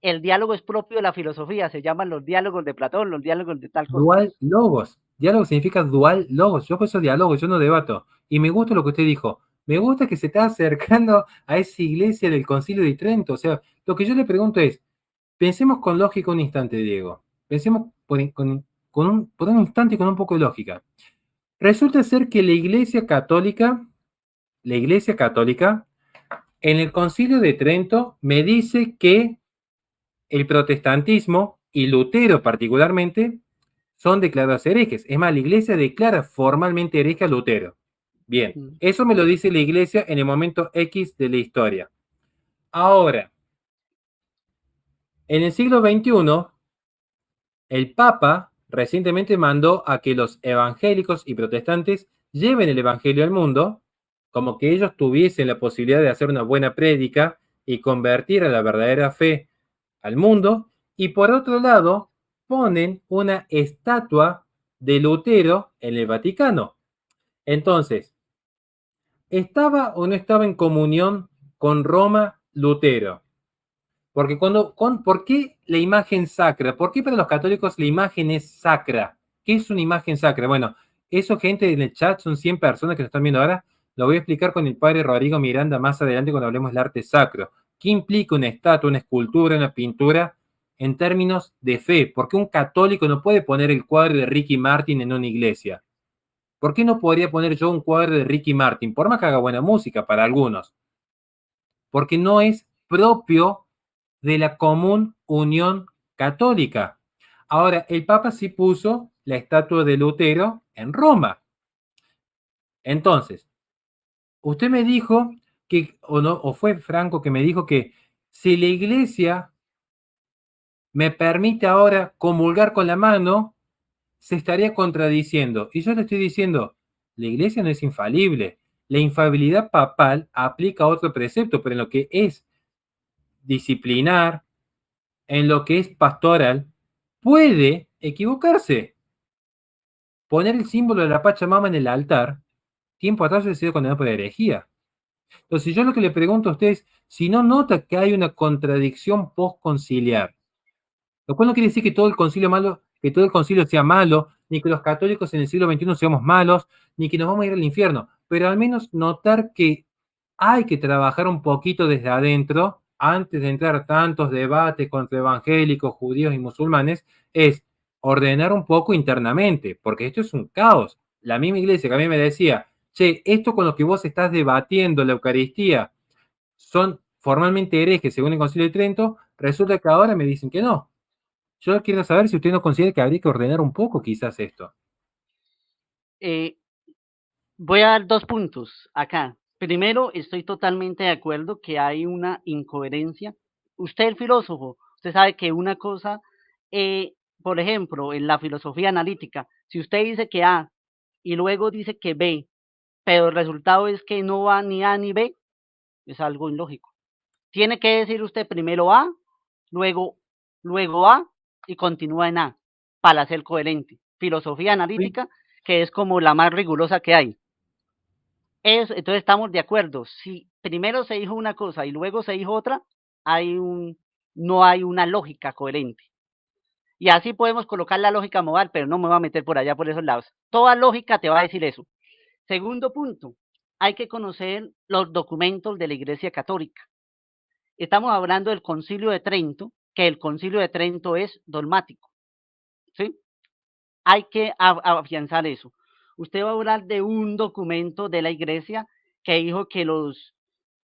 el diálogo es propio de la filosofía, se llaman los diálogos de Platón, los diálogos de tal cosa. dual logos. Diálogo significa dual logos. Yo por eso diálogo, yo no debato. Y me gusta lo que usted dijo. Me gusta que se está acercando a esa iglesia del Concilio de Trento. O sea, lo que yo le pregunto es, pensemos con lógica un instante, Diego. Pensemos por un instante con un poco de lógica. Resulta ser que la Iglesia Católica, en el Concilio de Trento me dice que el protestantismo y Lutero particularmente son declarados herejes. Es más, la Iglesia declara formalmente hereje a Lutero. Bien, Mm. eso me lo dice la Iglesia en el momento X de la historia. Ahora, en el siglo XXI, el Papa recientemente mandó a que los evangélicos y protestantes lleven el Evangelio al mundo, como que ellos tuviesen la posibilidad de hacer una buena prédica y convertir a la verdadera fe al mundo, y por otro lado, ponen una estatua de Lutero en el Vaticano. Entonces, ¿estaba o no estaba en comunión con Roma Lutero? Porque ¿por qué la imagen sacra? ¿Por qué para los católicos la imagen es sacra? ¿Qué es una imagen sacra? Bueno, eso, gente en el chat, son 100 personas que lo están viendo ahora. Lo voy a explicar con el padre Rodrigo Miranda más adelante cuando hablemos del arte sacro. ¿Qué implica una estatua, una escultura, una pintura en términos de fe? ¿Por qué un católico no puede poner el cuadro de Ricky Martin en una iglesia? ¿Por qué no podría poner yo un cuadro de Ricky Martin? Por más que haga buena música para algunos. Porque no es propio de la común unión católica. Ahora, el Papa sí puso la estatua de Lutero en Roma. Entonces, usted me dijo que, o no, o fue Franco que me dijo que si la iglesia me permite ahora comulgar con la mano, se estaría contradiciendo. Y yo le estoy diciendo, la iglesia no es infalible. La infalibilidad papal aplica a otro precepto, pero en lo que es disciplinar, en lo que es pastoral, puede equivocarse. Poner el símbolo de la Pachamama en el altar, tiempo atrás ha sido condenado por herejía. Entonces yo lo que le pregunto a usted es, si no nota que hay una contradicción postconciliar, lo cual no quiere decir que todo el concilio malo, que todo el concilio sea malo, ni que los católicos en el siglo XXI seamos malos, ni que nos vamos a ir al infierno, pero al menos notar que hay que trabajar un poquito desde adentro, antes de entrar a tantos debates contra evangélicos, judíos y musulmanes, es ordenar un poco internamente, porque esto es un caos. La misma iglesia que a mí me decía, che, esto con lo que vos estás debatiendo, la Eucaristía, son formalmente herejes según el Concilio de Trento, resulta que ahora me dicen que no. Yo quiero saber si usted no considera que habría que ordenar un poco quizás esto. Voy a dar 2 puntos acá. Primero, estoy totalmente de acuerdo que hay una incoherencia. Usted, el filósofo, usted sabe que una cosa, por ejemplo, en la filosofía analítica, si usted dice que A y luego dice que B, pero el resultado es que no va ni A ni B, es algo ilógico. Tiene que decir usted primero A, luego, luego A y continúa en A para ser coherente. Filosofía ¿Sí? analítica, que es como la más rigurosa que hay. Entonces estamos de acuerdo. Si primero se dijo una cosa y luego se dijo otra, no hay una lógica coherente. Y así podemos colocar la lógica modal, pero no me voy a meter por allá por esos lados. Toda lógica te va a decir eso. Segundo punto, hay que conocer los documentos de la Iglesia Católica. Estamos hablando del Concilio de Trento, que el Concilio de Trento es dogmático, ¿sí? Hay que afianzar eso. Usted va a hablar de un documento de la Iglesia que dijo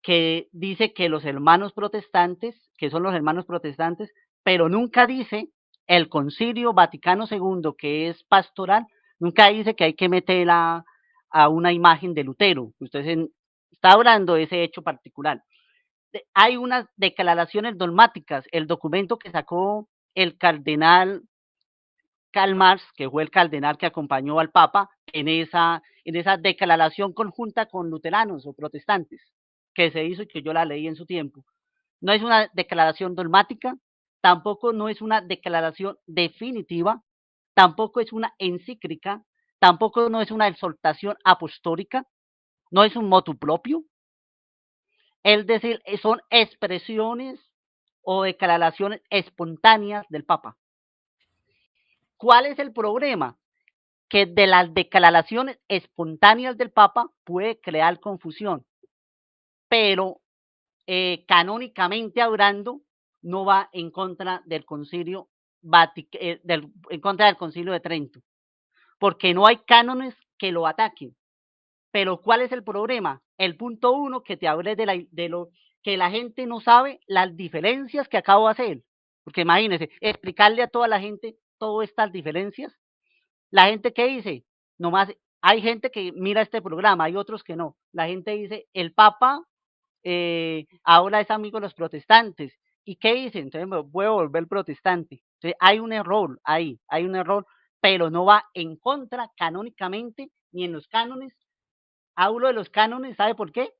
que dice que los hermanos protestantes, que son los hermanos protestantes, pero nunca dice el Concilio Vaticano II, que es pastoral, nunca dice que hay que meter a una imagen de Lutero. Usted está hablando de ese hecho particular. Hay unas declaraciones dogmáticas, el documento que sacó el cardenal Karl Marx, que fue el cardenal que acompañó al Papa en esa declaración conjunta con luteranos o protestantes que se hizo y que yo la leí en su tiempo. No es una declaración dogmática, tampoco no es una declaración definitiva, tampoco es una encíclica, tampoco no es una exhortación apostólica, no es un motu propio, es decir, son expresiones o declaraciones espontáneas del Papa. ¿Cuál es el problema? Que de las declaraciones espontáneas del Papa puede crear confusión, pero canónicamente hablando no va en contra del concilio en contra del concilio de Trento, porque no hay cánones que lo ataquen. Pero ¿cuál es el problema? El punto 1 que te hablé de lo que la gente no sabe las diferencias que acabo de hacer, porque imagínense, explicarle a toda la gente todas estas diferencias. La gente que dice, nomás hay gente que mira este programa, hay otros que no. La gente dice, el Papa ahora es amigo de los protestantes. ¿Y qué dice? Entonces me voy a volver protestante. Entonces hay un error ahí, hay un error, pero no va en contra canónicamente ni en los cánones. Hablo de los cánones, ¿sabe por qué?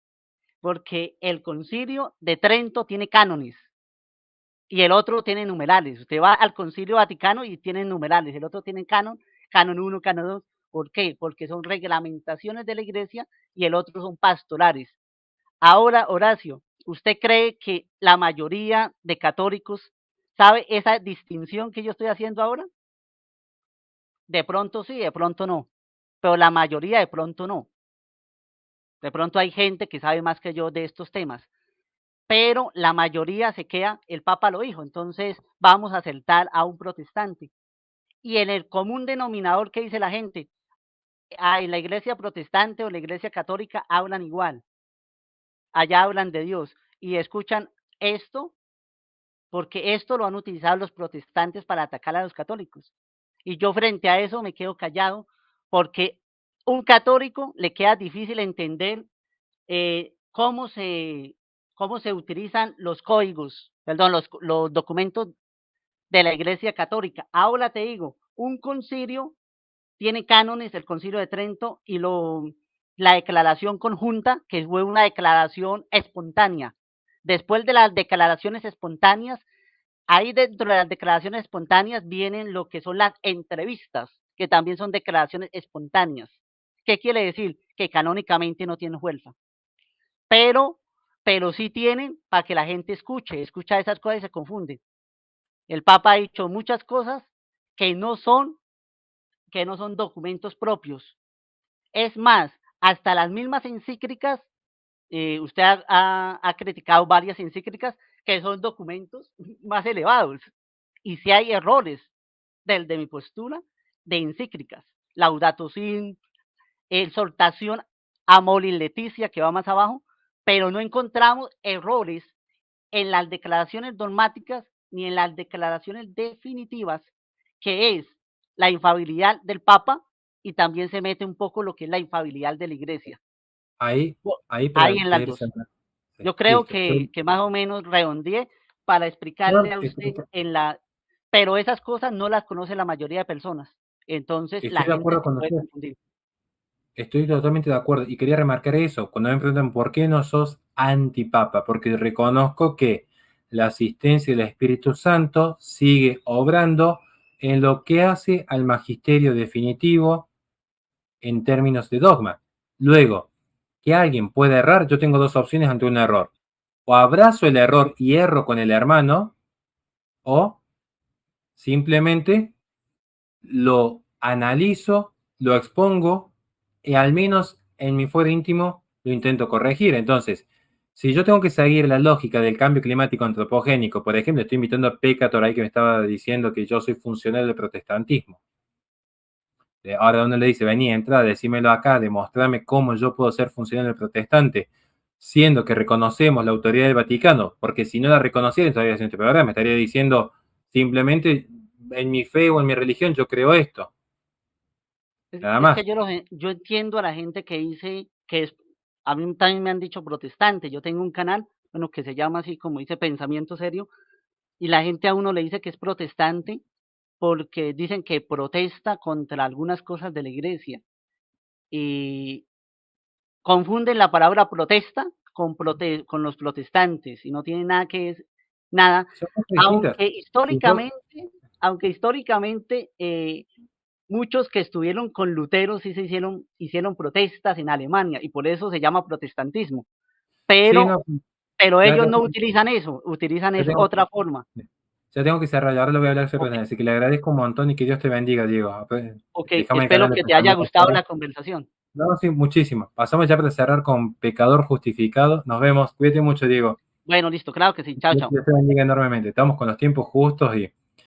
Porque el concilio de Trento tiene cánones y el otro tiene numerales. Usted va al Concilio Vaticano y tiene numerales, el otro tiene canon 1, canon 2. ¿Por qué? Porque son reglamentaciones de la iglesia y el otro son pastorales. Ahora, Horacio, ¿usted cree que la mayoría de católicos sabe esa distinción que yo estoy haciendo ahora? De pronto sí, de pronto no, pero la mayoría de pronto no. De pronto hay gente que sabe más que yo de estos temas, pero la mayoría se queda, el Papa lo dijo, entonces vamos a aceptar a un protestante. Y en el común denominador que dice la gente, en la iglesia protestante o la iglesia católica hablan igual, allá hablan de Dios y escuchan esto, porque esto lo han utilizado los protestantes para atacar a los católicos. Y yo frente a eso me quedo callado, porque un católico le queda difícil entender cómo se utilizan los códigos, perdón, los documentos de la Iglesia Católica. Ahora te digo, un concilio tiene cánones, el Concilio de Trento y la declaración conjunta, que fue una declaración espontánea. Después de las declaraciones espontáneas, ahí dentro de las declaraciones espontáneas vienen lo que son las entrevistas, que también son declaraciones espontáneas. ¿Qué quiere decir? Que canónicamente no tienen fuerza. Pero sí tienen para que la gente escucha esas cosas y se confunde. El Papa ha dicho muchas cosas que no son documentos propios. Es más, hasta las mismas encíclicas, usted ha criticado varias encíclicas que son documentos más elevados. Y si hay errores de mi postura de encíclicas, Laudato Si, exhortación Amoris Laetitia, que va más abajo, pero no encontramos errores en las declaraciones dogmáticas ni en las declaraciones definitivas, que es la infalibilidad del Papa, y también se mete un poco lo que es la infalibilidad de la Iglesia. Ahí en las dos. Yo creo que más o menos redondeé para explicarle a usted pero esas cosas no las conoce la mayoría de personas. Entonces la gente se puede confundir. Estoy totalmente de acuerdo y quería remarcar eso. Cuando me preguntan por qué no sos antipapa, porque reconozco que la asistencia del Espíritu Santo sigue obrando en lo que hace al magisterio definitivo en términos de dogma. Luego, que alguien pueda errar, yo tengo dos opciones ante un error. O abrazo el error y erro con el hermano, o simplemente lo analizo, lo expongo y al menos en mi fuero íntimo lo intento corregir. Entonces, si yo tengo que seguir la lógica del cambio climático antropogénico, por ejemplo, estoy invitando a Pécator ahí que me estaba diciendo que yo soy funcionario del protestantismo. Ahora uno le dice, vení, entra, decímelo acá, demostrame cómo yo puedo ser funcionario del protestante, siendo que reconocemos la autoridad del Vaticano, porque si no la reconociera, estaría haciendo este programa, me estaría diciendo simplemente en mi fe o en mi religión yo creo esto. Nada más. Es que yo entiendo a la gente que dice que es, a mí también me han dicho protestante, yo tengo un canal, bueno, que se llama así como dice Pensamiento Serio, y la gente a uno le dice que es protestante porque dicen que protesta contra algunas cosas de la iglesia y confunden la palabra protesta con los protestantes y no tiene nada que ver, nada, aunque históricamente muchos que estuvieron con Lutero sí hicieron protestas en Alemania y por eso se llama protestantismo, pero ellos no utilizan eso, utilizan otra forma. Ya tengo que cerrar, ahora lo voy a hablar sobre así que le agradezco un montón y que Dios te bendiga, Diego. Ok, espero que te haya gustado la conversación. No, sí, muchísimo. Pasamos ya para cerrar con Pecador Justificado. Nos vemos. Cuídate mucho, Diego. Bueno, listo, claro que sí. Chao, chao. Dios te bendiga enormemente. Estamos con los tiempos justos y